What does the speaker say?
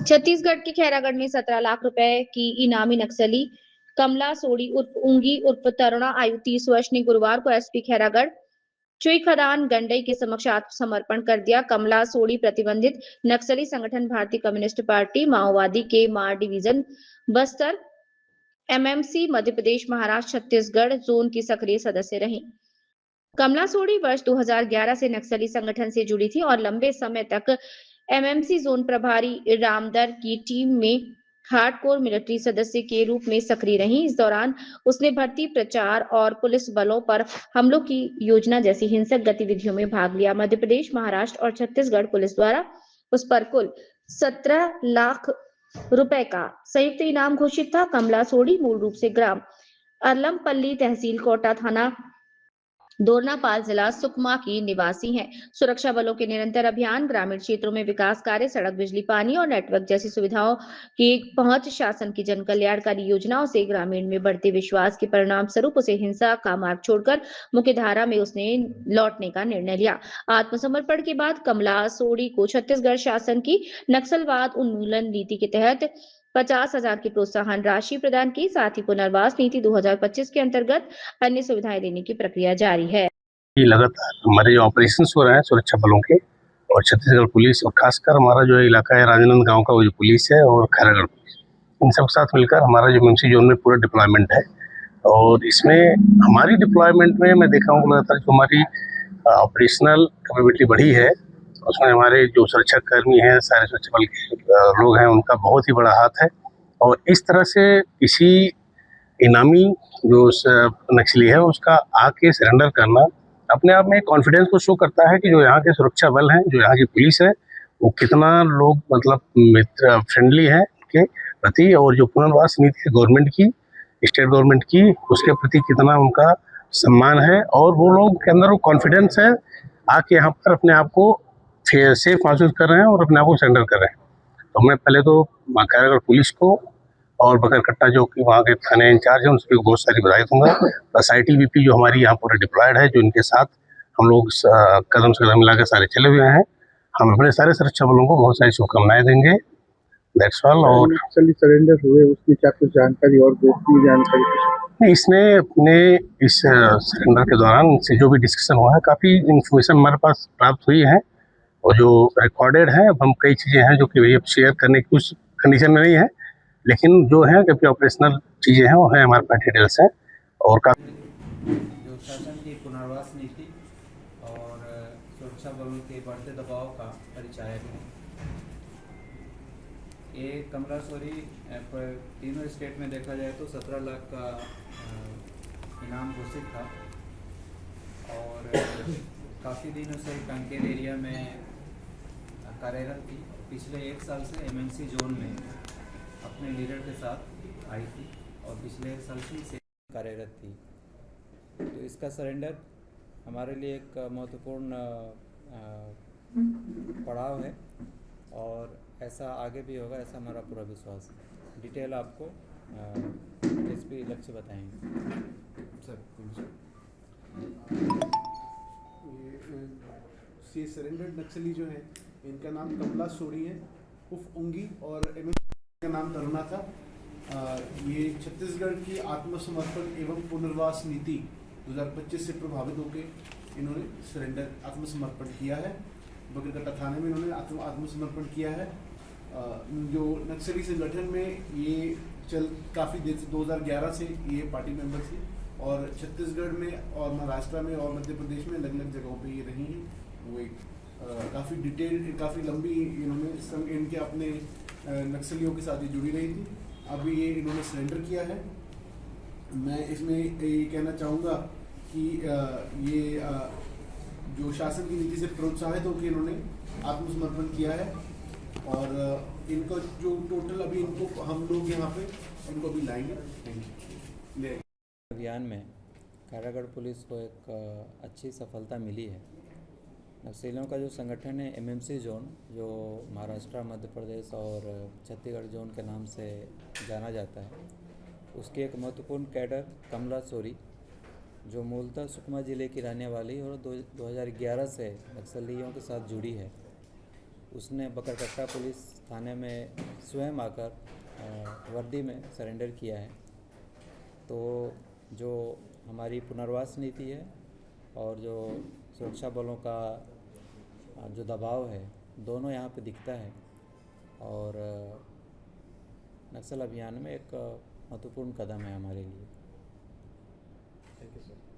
छत्तीसगढ़ के खैरागढ़ में 17 लाख रुपए की इनामी नक्सली कमला सोडी उर्फ उंगी उर्फ तरुणा आयु 30 वर्ष ने गुरुवार को एसपी खैरागढ़ चुई खदान गंडई के समक्ष आत्मसमर्पण कर दिया। कमला सोडी प्रतिबंधित नक्सली संगठन भारतीय कम्युनिस्ट पार्टी माओवादी के मार division Bastar MMC Madhya Pradesh Maharashtra Chhattisgarh zone की सक्रिय सदस्य रही। कमला सोडी वर्ष 2011 से नक्सली संगठन से जुड़ी थी और लंबे समय तक एमएमसी जोन प्रभारी रामदर की टीम में हार्डकोर मिलिट्री सदस्य के रूप में सक्रिय रही। इस दौरान उसने भर्ती प्रचार और पुलिस बलों पर हमलों की योजना जैसी हिंसक गतिविधियों में भाग लिया। मध्य प्रदेश, महाराष्ट्र और छत्तीसगढ़ पुलिस द्वारा उस पर कुल 17 लाख रुपए का संयुक्त इनाम घोषित था। कमला सोडी मूल रूप से ग्राम अरलमपल्ली, तहसील कोटा, थाना दोरनापाल, जिला सुकमा की निवासी हैं। सुरक्षा बलों के निरंतर अभियान, ग्रामीण क्षेत्रों में विकास कार्य, सड़क, बिजली, पानी और नेटवर्क जैसी सुविधाओं की पहुंच, शासन की जन कल्याणकारी योजनाओं से ग्रामीण में बढ़ते विश्वास के परिणाम स्वरूप उसे हिंसा का मार्ग छोड़कर मुख्य धारा में उसने लौटने का निर्णय लिया। आत्मसमर्पण के बाद कमला सोडी को छत्तीसगढ़ शासन की नक्सलवाद उन्मूलन नीति के तहत 50,000 की प्रोत्साहन राशि प्रदान की। साथ ही पुनर्वास नीति 2025 के अंतर्गत अन्य सुविधाएं देने की प्रक्रिया जारी है। लगातार हमारे जो ऑपरेशन हो रहे हैं सुरक्षा बलों के और छत्तीसगढ़ पुलिस और खासकर हमारा जो इलाका है राजनांद गांव का वो जो पुलिस है और खैरागढ़ पुलिस, इन सब साथ मिलकर हमारा जो एमएमसी जोन में पूरा डिप्लॉयमेंट है। और इसमें हमारी डिप्लॉयमेंट में मैं देखा हूँ लगातार जो हमारी ऑपरेशनल कैपेबिलिटी बढ़ी है, उसमें हमारे जो सुरक्षा कर्मी हैं, सारे सुरक्षा बल के लोग हैं, उनका बहुत ही बड़ा हाथ है। और इस तरह से किसी इनामी जो नक्सली है उसका आके सरेंडर करना अपने आप में कॉन्फिडेंस को शो करता है कि जो यहाँ के सुरक्षा बल हैं, जो यहाँ की पुलिस है, वो कितना लोग मतलब मित्र फ्रेंडली है उनके प्रति, और जो पुनर्वास नीति है गवर्नमेंट की, स्टेट गवर्नमेंट की, उसके प्रति कितना उनका सम्मान है और वो लोग के अंदर वो कॉन्फिडेंस है आके यहाँ पर अपने आप को सेफ महसूस कर रहे हैं और अपने आप को सरेंडर कर रहे हैं। तो मैं पहले तो खैरागढ़ पुलिस को और बकरकट्टा जो कि वहाँ के थाने इंचार्ज हैं उन बहुत सारी बधाई दूंगा। बस ITBP जो हमारी यहाँ पूरे डिप्लॉयड है, जो इनके साथ हम लोग कदम से कदम मिलाकर सारे चले हुए हैं। हम अपने सारे सुरक्षा बलों को बहुत सारी शुभकामनाएं देंगे। That's all. और सरेंडर हुए उसमें क्या कुछ जानकारी और दोस्ती जानकारी? इसने अपने इस सरेंडर के दौरान से जो भी डिस्कशन हुआ है, काफ़ी इन्फॉर्मेशन हमारे पास प्राप्त हुई है और जो रिकॉर्डेड है। अब हम कई चीज़ें हैं जो कि भैया शेयर करने की कुछ कंडीशन में नहीं है, लेकिन जो है क्योंकि ऑपरेशनल चीज़ें हैं वो है हमारे पास डिटेल्स हैं। और जो शासन की पुनर्वास नीति और सुरक्षा बलों के बढ़ते दबाव का परिचायक है। ये कमला सोडी पर तीनों स्टेट में देखा जाए तो 17 लाख का इनाम घोषित था और काफ़ी दिनों से कांकेर एरिया में कार्यरत थी। पिछले 1 साल से एमएमसी जोन में अपने लीडर के साथ आई थी और पिछले 1 साल से कार्यरत थी। तो इसका सरेंडर हमारे लिए एक महत्वपूर्ण पड़ाव है और ऐसा आगे भी होगा, ऐसा हमारा पूरा विश्वास है। डिटेल आपको एसपी लक्ष्य बताएंगे। सर, ये सरेंडर्ड नक्सली जो है इनका नाम कमला सोडी है उर्फ उंगी और का नाम तरुणा था। ये छत्तीसगढ़ की आत्मसमर्पण एवं पुनर्वास नीति 2025 से प्रभावित होकर इन्होंने आत्मसमर्पण किया है। बकरकट्टा थाने में इन्होंने आत्मसमर्पण किया है। जो नक्सली संगठन में ये काफ़ी देर से 2011 से ये पार्टी मेंबर थी और छत्तीसगढ़ में और महाराष्ट्र में और मध्य प्रदेश में अलग अलग जगहों पे ये रही हैं। वो एक काफ़ी डिटेल्ड, काफ़ी लंबी इन्होंने इनके अपने नक्सलियों के साथ ही जुड़ी रही थी। अभी ये इन्होंने सरेंडर किया है। मैं इसमें ये कहना चाहूँगा कि ये जो शासन की नीति से प्रोत्साहित होकर इन्होंने आत्मसमर्पण किया है और इनको जो टोटल अभी इनको हम लोग यहाँ पे इनको अभी लाएंगे। अभियान में खैरागढ़ पुलिस को एक अच्छी सफलता मिली है। नक्सलियों का जो संगठन है एमएमसी जोन, जो महाराष्ट्र, मध्य प्रदेश और छत्तीसगढ़ जोन के नाम से जाना जाता है, उसके एक महत्वपूर्ण कैडर कमला सोरी, जो मूलतः सुकमा ज़िले की रहने वाली और 2011 से नक्सलियों के साथ जुड़ी है, उसने बकरकट्टा पुलिस थाने में स्वयं आकर वर्दी में सरेंडर किया है। तो जो हमारी पुनर्वास नीति है और जो सुरक्षा बलों का जो दबाव है, दोनों यहाँ पे दिखता है और नक्सल अभियान में एक महत्वपूर्ण कदम है हमारे लिए। Thank you sir.